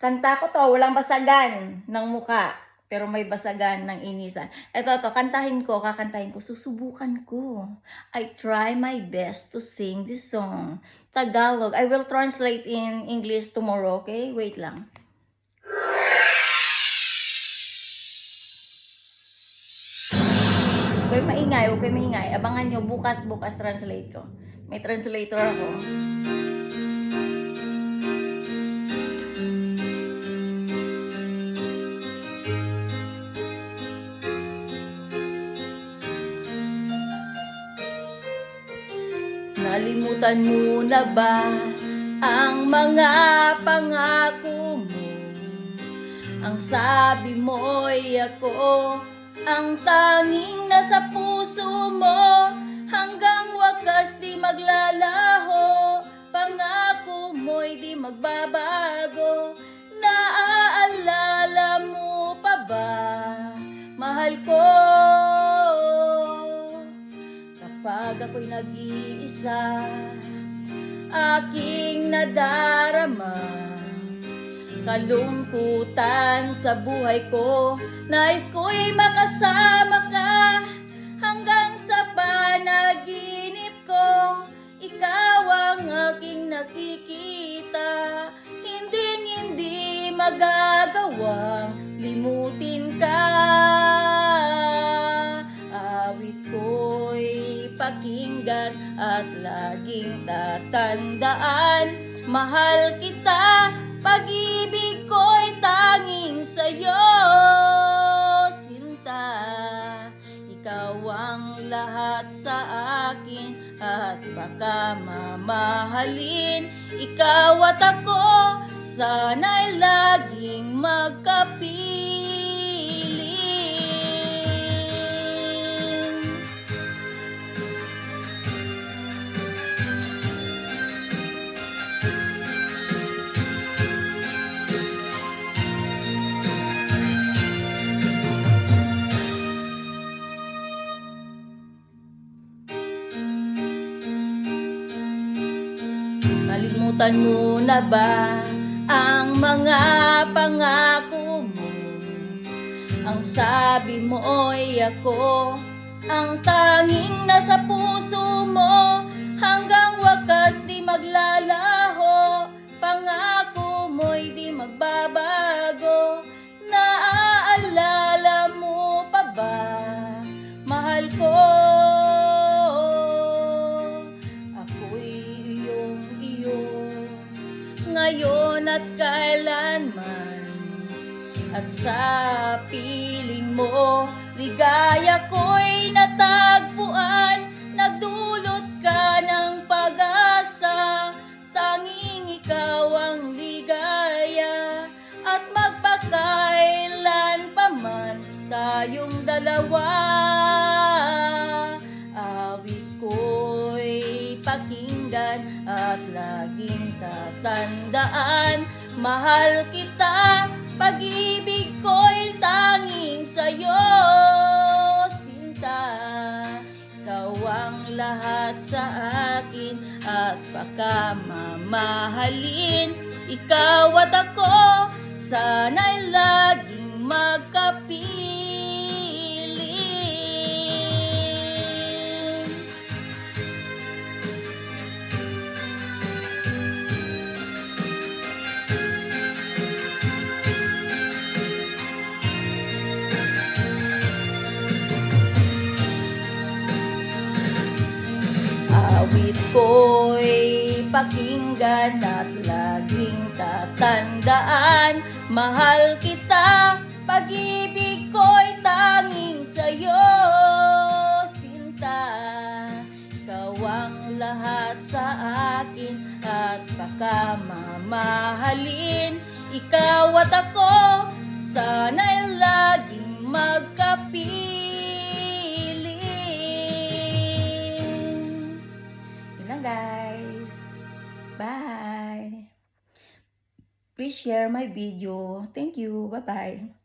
Kanta ko 'to, walang basagan ng mukha, pero may basagan ng inisan. Eto, kakantahin ko, susubukan ko. I try my best to sing this song. Tagalog, I will translate in English tomorrow, okay? Wait lang. Huwag kayo maingay. Abangan nyo, bukas translate ko. May translator ako. Nalimutan mo na ba ang mga pangako mo? Ang sabi mo'y ako ang tanging nasa puso mo. Hanggang wakas di maglalaho, pangako mo'y di magbabago. Naaalala mo pa ba, mahal ko? Kapag ako'y nag-iisa, aking nadarama kalungkutan sa buhay ko. Nais ko'y makasama ka hanggang sa panaginip ko. Ikaw ang aking nakikita, hindi magagawang limutin ka. Awit ko'y pakinggan at laging tatandaan, mahal kita, pag-ibig ko'y tanging sa'yo, sinta. Ikaw ang lahat sa akin at baka mamahalin. Ikaw at ako, sana'y laging magkapiling. Nalimutan mo na ba ang mga pangako mo? Ang sabi mo'y ako ang tanging nasa puso mo. Hanggang wakas di maglalaho, pangako mo'y di magbabago. Naaalala mo pa ba, mahal ko? Ngayon at kailanman, at sa piling mo, ligaya ko'y natagpuan. Nagdulot ka ng pag-asa, tanging ikaw ang ligaya. At magpakailan pa man tayong dalawa, awit ko'y pakinggan at laging tatandaan, mahal kita, pag-ibig ko'y tanging sa'yo, sinta. Ikaw ang lahat sa akin at baka mamahalin. Ikaw at ako, sana'y laging magkapiling. Awit ko'y pakinggan at laging tatandaan, mahal kita, pag-ibig ko'y tanging sa'yo, sinta. Ikaw ang lahat sa akin at baka mamahalin. Ikaw at ako, sana'y laging magkapiling. Guys, bye. Please share my video. Thank you. Bye bye.